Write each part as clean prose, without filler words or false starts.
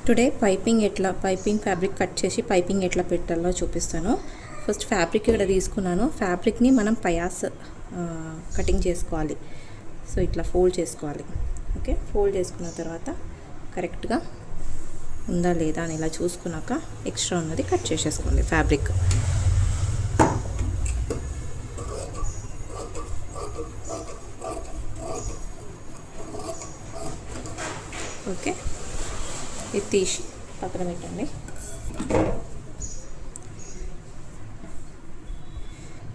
Today piping fabric cut చేసి piping ఎట్లా పెట్టాలో చూపిస్తాను. ఫస్ట్ ఫ్యాబ్రిక్ ఇక్కడ తీసుకున్నాను. ఫ్యాబ్రిక్ని మనం పయాస్ కటింగ్ చేసుకోవాలి. సో ఇట్లా ఫోల్డ్ చేసుకోవాలి. ఓకే, ఫోల్డ్ చేసుకున్న తర్వాత కరెక్ట్గా ఉందా లేదా అని ఇలా చూసుకున్నాక ఎక్స్ట్రా ఉన్నది కట్ చేసేసుకోండి ఫ్యాబ్రిక్. ఓకే, ఇది తీసి పక్కన పెట్టండి.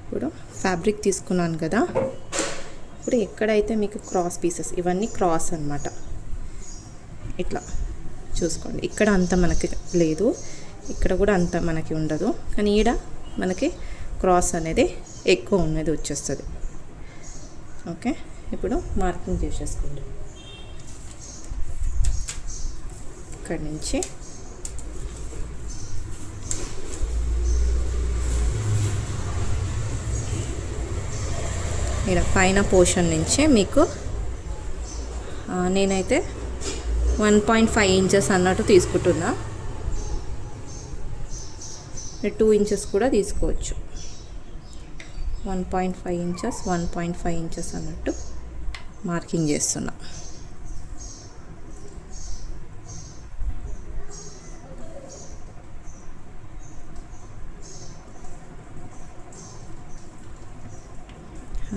ఇప్పుడు ఫ్యాబ్రిక్ తీసుకున్నాను కదా, ఇప్పుడు ఎక్కడైతే మీకు క్రాస్ పీసెస్, ఇవన్నీ క్రాస్ అన్నమాట, ఇట్లా చూసుకోండి. ఇక్కడ అంత మనకి లేదు, ఇక్కడ కూడా అంత మనకి ఉండదు, కానీ ఈడ మనకి క్రాస్ అనేది ఎక్కువ ఉన్నది వచ్చేస్తుంది. ఓకే, ఇప్పుడు మార్కింగ్ చేసేసుకోండి. ఇక్కడ నుంచి ఇలా పైన పోర్షన్ నుంచి మీకు నేనైతే 1.5 ఇంచెస్ అన్నట్టు తీసుకుంటున్నా. 2 ఇంచెస్ కూడా తీసుకోవచ్చు. 1.5 ఇంచెస్ 1.5 ఇంచెస్ అన్నట్టు మార్కింగ్ చేస్తున్నా.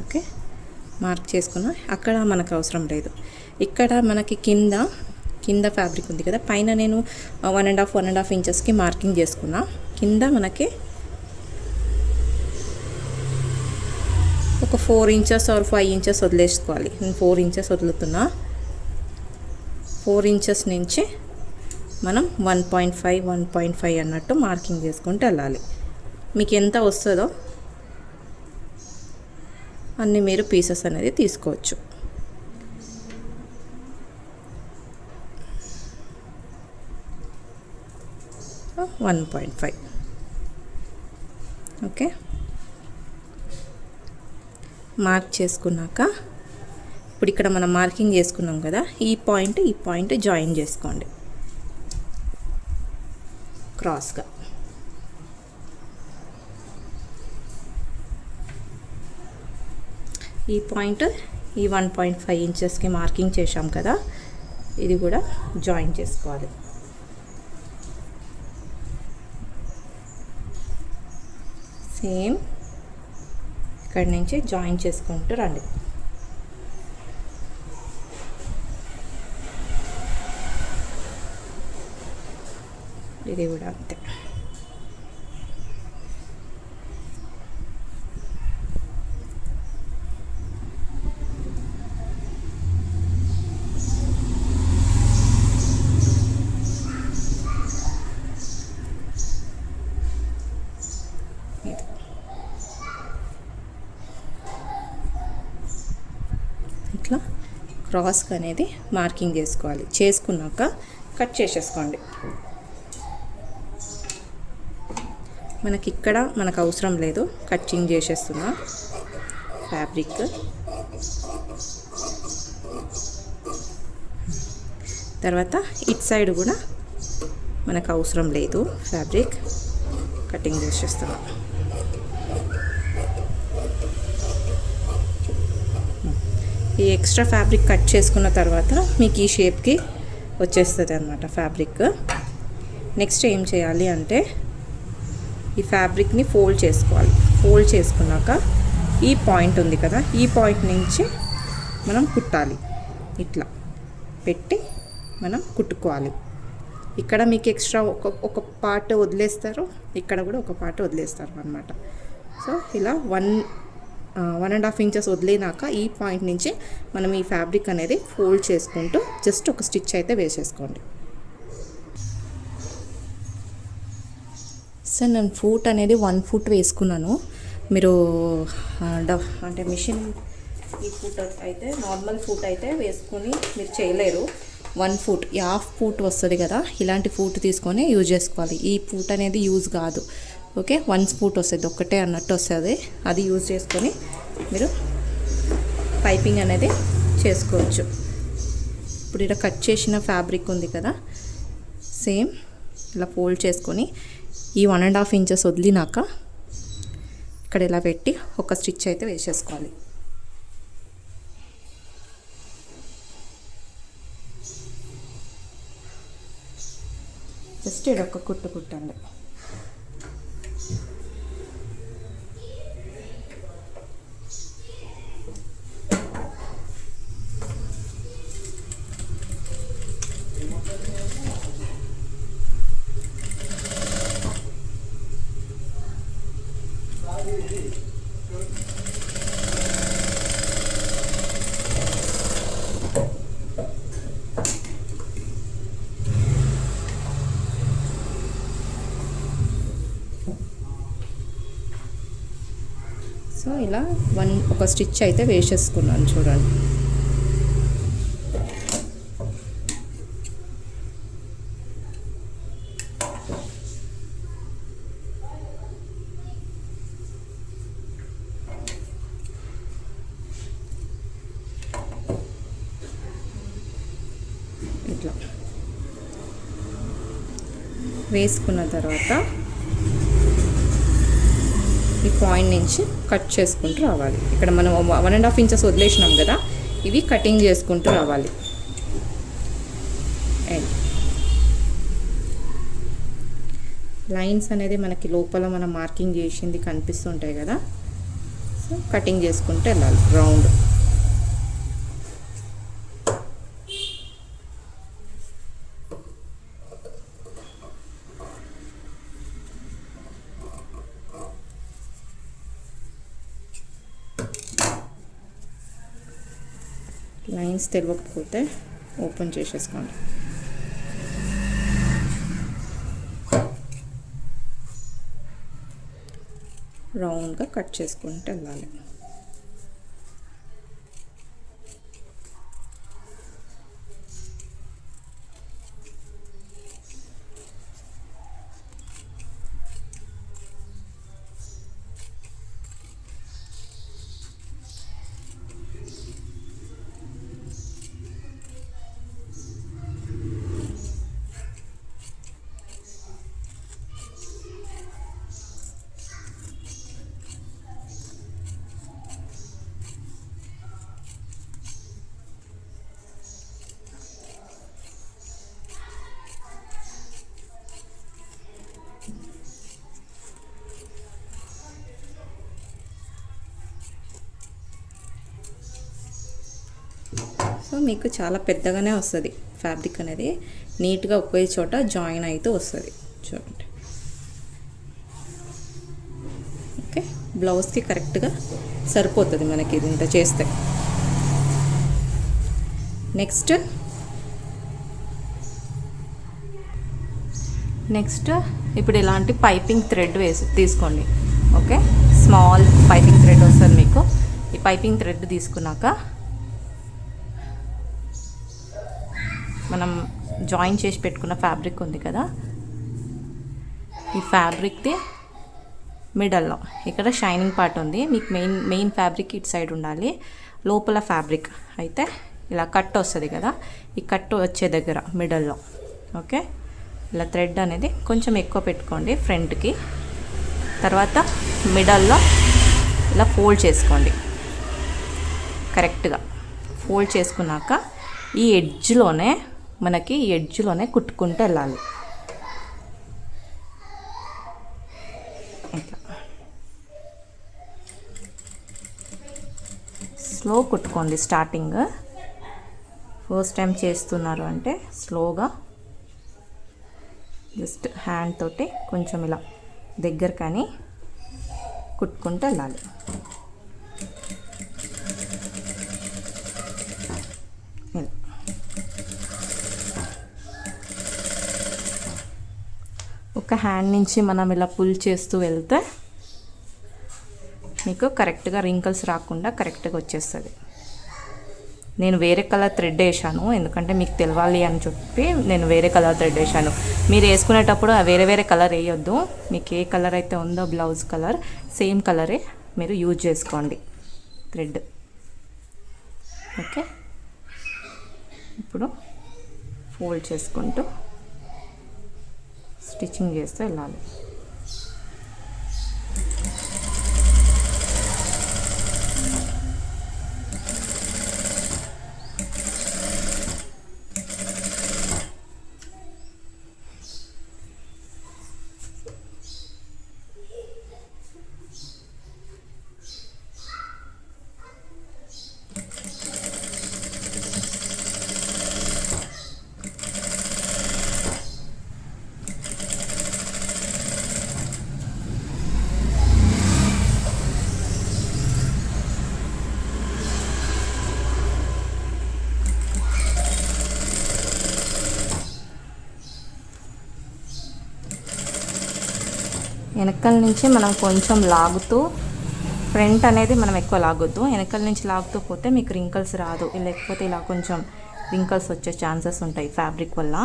ఓకే, మార్క్ చేసుకున్నా. అక్కడ మనకు అవసరం లేదు. ఇక్కడ మనకి కింద ఫ్యాబ్రిక్ ఉంది కదా, పైన నేను 1.5 ఇంచెస్కి మార్కింగ్ చేసుకున్నా. కింద మనకి ఒక 4 ఇంచెస్ ఆర్ 5 ఇంచెస్ వదిలేసుకోవాలి. నేను 4 ఇంచెస్ వదులుతున్నా. 4 ఇంచెస్ నుంచి మనం 1.5 అన్నట్టు మార్కింగ్ చేసుకుంటూ వెళ్ళాలి. మీకు ఎంత వస్తుందో అన్నీ మీరు పీసెస్ అనేది తీసుకోవచ్చు. సో 1.5. ఓకే, మార్క్ చేసుకున్నాక ఇప్పుడు ఇక్కడ మనం మార్కింగ్ చేసుకున్నాం కదా, ఈ పాయింట్ జాయిన్ చేసుకోండి క్రాస్గా. ఈ పాయింట్ ఈ 1.5 ఇంచెస్కి మార్కింగ్ చేసాం కదా, ఇది కూడా జాయిన్ చేసుకోవాలి. సేమ్ ఇక్కడి నుంచి జాయిన్ చేసుకుంటూ రండి. ఇది కూడా అంతే. ఇట్లా క్రాస్కి అనేది మార్కింగ్ చేసుకోవాలి. చేసుకున్నాక కట్ చేసేసుకోండి. మనకి ఇక్కడ మనకు అవసరం లేదు, కటింగ్ చేసేస్తున్నా ఫ్యాబ్రిక్. తర్వాత ఇట్ సైడ్ కూడా మనకు అవసరం లేదు ఫ్యాబ్రిక్, కటింగ్ చేసేస్తున్నా. ఈ ఎక్స్ట్రా ఫ్యాబ్రిక్ కట్ చేసుకున్న తర్వాత మీకు ఈ షేప్కి వచ్చేస్తుంది అన్నమాట ఫ్యాబ్రిక్. నెక్స్ట్ ఏం చేయాలి అంటే ఈ ఫ్యాబ్రిక్ని ఫోల్డ్ చేసుకోవాలి. ఫోల్డ్ చేసుకున్నాక ఈ పాయింట్ ఉంది కదా, ఈ పాయింట్ నుంచి మనం కుట్టాలి. ఇట్లా పెట్టి మనం కుట్టుకోవాలి. ఇక్కడ మీకు ఎక్స్ట్రా ఒక పార్ట్ వదిలేస్తారు, ఇక్కడ కూడా ఒక పార్ట్ వదిలేస్తారు అన్నమాట. సో ఇలా 1.5 ఇంచెస్ వదిలేనాక ఈ పాయింట్ నుంచి మనం ఈ ఫ్యాబ్రిక్ అనేది ఫోల్డ్ చేసుకుంటూ జస్ట్ ఒక స్టిచ్ అయితే వేసేసుకోండి. సార్ నేను ఫూట్ అనేది 1 ఫూట్ వేసుకున్నాను. మీరు అంటే మిషన్ ఈ ఫూట్ అయితే నార్మల్ ఫూట్ అయితే వేసుకొని మీరు చేయలేరు. 1 ఫూట్, 1/2 ఫూట్ వస్తుంది కదా, ఇలాంటి ఫూట్ తీసుకొని యూజ్ చేసుకోవాలి. ఈ ఫూట్ అనేది యూజ్ కాదు. ఓకే, 1 ఫూట్ వస్తుంది, ఒక్కటే అన్నట్టు వస్తుంది. అది యూజ్ చేసుకొని మీరు పైపింగ్ అనేది చేసుకోవచ్చు. ఇప్పుడు ఇలా కట్ చేసిన ఫ్యాబ్రిక్ ఉంది కదా, సేమ్ ఇలా ఫోల్డ్ చేసుకొని ఈ 1.5 ఇంచెస్ వదిలినాక ఇక్కడ ఇలా పెట్టి ఒక స్టిచ్ అయితే వేసేసుకోవాలి. జస్ట్ ఇది ఒక కుట్టు కుట్టండి. సో ఇలా ఒక స్టిచ్ అయితే వేసేసుకున్నాను చూడండి. ఇట్లా వేసుకున్న తర్వాత ఈ పాయింట్ నుంచి కట్ చేసుకుంటూ రావాలి. ఇక్కడ మనం 1.5 ఇంచెస్ వదిలేసినాం కదా, ఇవి కటింగ్ చేసుకుంటూ రావాలి. లైన్స్ అనేది మనకి లోపల మనం మార్కింగ్ చేసింది కనిపిస్తుంటాయి కదా, సో కటింగ్ చేసుకుంటూ వెళ్ళాలి రౌండ్. లైన్స్ తెలియకపోతే ఓపెన్ చేసేసుకోండి. రౌండ్గా కట్ చేసుకుంటూ వెళ్ళాలి. సో మీకు చాలా పెద్దగానే వస్తుంది ఫ్యాబ్రిక్ అనేది, నీట్గా ఒకే చోట జాయిన్ అయితే వస్తుంది చూడండి. ఓకే, బ్లౌజ్కి కరెక్ట్గా సరిపోతుంది మనకి ఇది ఇంత చేస్తే. నెక్స్ట్ ఇప్పుడు ఇలాంటి పైపింగ్ థ్రెడ్ తీసుకోండి. ఓకే, స్మాల్ పైపింగ్ థ్రెడ్ వస్తుంది మీకు. ఈ పైపింగ్ థ్రెడ్ తీసుకున్నాక మనం జాయిన్ చేసి పెట్టుకున్న ఫ్యాబ్రిక్ ఉంది కదా, ఈ ఫ్యాబ్రిక్ది మిడల్లో ఇక్కడ షైనింగ్ పార్ట్ ఉంది. మీకు మెయిన్ ఫ్యాబ్రిక్ ఇటు సైడ్ ఉండాలి. లోపల ఫ్యాబ్రిక్ అయితే ఇలా కట్ వస్తుంది కదా, ఈ కట్ వచ్చే దగ్గర మిడల్లో ఓకే ఇలా థ్రెడ్ అనేది కొంచెం ఎక్కువ పెట్టుకోండి ఫ్రంట్కి. తర్వాత మిడల్లో ఇలా ఫోల్డ్ చేసుకోండి. కరెక్ట్గా ఫోల్డ్ చేసుకున్నాక ఈ ఎడ్జ్లోనే కుట్టుకుంటూ వెళ్ళాలి. ఇట్లా స్లో కుట్టుకోండి. స్టార్టింగ్ ఫస్ట్ టైం చేస్తున్నారు అంటే స్లోగా జస్ట్ హ్యాండ్ తోటి కొంచెం ఇలా దగ్గర కానీ కుట్టుకుంటూ వెళ్ళాలి. ఒక హ్యాండ్ నుంచి మనం ఇలా పుల్ చేస్తూ వెళ్తే మీకు కరెక్ట్గా రింకల్స్ రాకుండా కరెక్ట్గా వచ్చేస్తుంది. నేను వేరే కలర్ థ్రెడ్ వేసాను, ఎందుకంటే మీకు తెలవాలి అని చెప్పి నేను వేరే కలర్ థ్రెడ్ వేసాను. మీరు వేసుకునేటప్పుడు వేరే వేరే కలర్ వేయొద్దు. మీకు ఏ కలర్ అయితే ఉందో బ్లౌజ్ కలర్ సేమ్ కలరే మీరు యూజ్ చేసుకోండి థ్రెడ్. ఓకే, ఇప్పుడు ఫోల్డ్ చేసుకుంటూ స్టిచ్చింగ్ చేస్తూ వెళ్ళాలి. వెనకాల నుంచి మనం కొంచెం లాగుతూ, ఫ్రంట్ అనేది మనం ఎక్కువ లాగొద్దు, వెనకాల నుంచి లాగుతూ పోతే మీకు రింకల్స్ రాదు, లేకపోతే ఇలా కొంచెం రింకల్స్ వచ్చే ఛాన్సెస్ ఉంటాయి ఫ్యాబ్రిక్ వల్ల.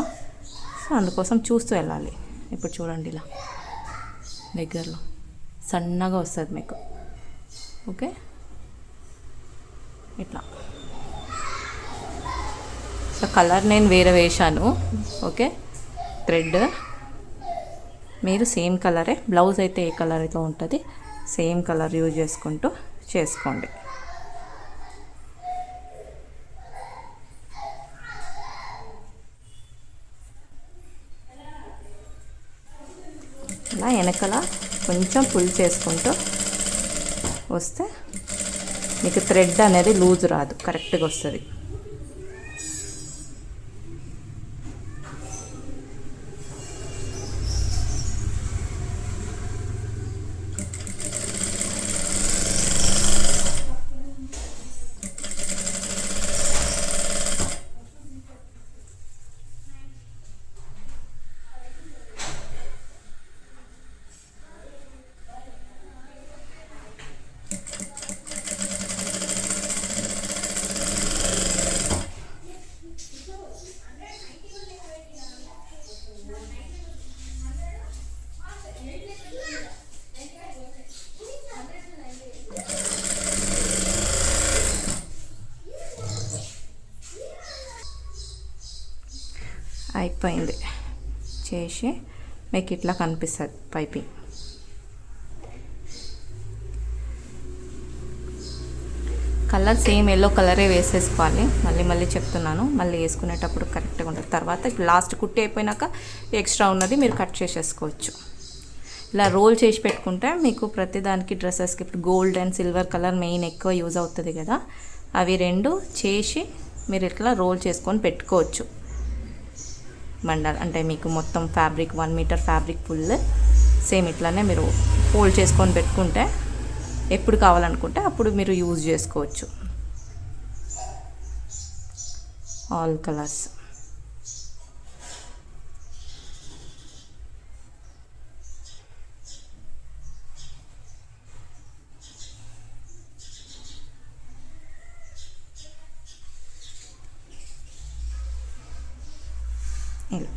సో అందుకోసం చూస్తూ వెళ్ళాలి. ఇప్పుడు చూడండి, ఇలా దగ్గరలో సన్నగా వస్తుంది మీకు. ఓకే, ఇట్లా. సో కలర్ నేను వేరే వేశాను. ఓకే, థ్రెడ్ మీరు సేమ్ కలరే, బ్లౌజ్ అయితే ఏ కలర్ అయితే ఉంటుంది సేమ్ కలర్ యూజ్ చేసుకుంటూ చేసుకోండి. ఇలా వెనకల కొంచెం పుల్ చేసుకుంటూ వస్తే మీకు థ్రెడ్ అనేది లూజ్ రాదు, కరెక్ట్గా వస్తుంది. అయిపోయింది చేసి మీకు ఇట్లా కనిపిస్తుంది పైపింగ్. కలర్ సేమ్ ఎల్లో కలరే వేసేసుకోవాలి. మళ్ళీ చెప్తున్నాను, మళ్ళీ వేసుకునేటప్పుడు కరెక్ట్గా ఉంటుంది. తర్వాత ఇప్పుడు లాస్ట్ కుట్టి అయిపోయినాక ఎక్స్ట్రా ఉన్నది మీరు కట్ చేసేసుకోవచ్చు. ఇలా రోల్ చేసి పెట్టుకుంటే మీకు ప్రతిదానికి డ్రెస్సెస్కి ఇప్పుడు gold and silver colour main ఎక్కువ యూజ్ అవుతుంది కదా, అవి రెండు చేసి మీరు ఇట్లా రోల్ చేసుకొని పెట్టుకోవచ్చు. బండల్ అంటే మీకు మొత్తం fabric 1 metre fabric full same ఇట్లానే మీరు ఫోల్డ్ చేసుకొని పెట్టుకుంటే ఎప్పుడు కావాలనుకుంటే అప్పుడు మీరు యూజ్ చేసుకోవచ్చు. All colours. ఇలా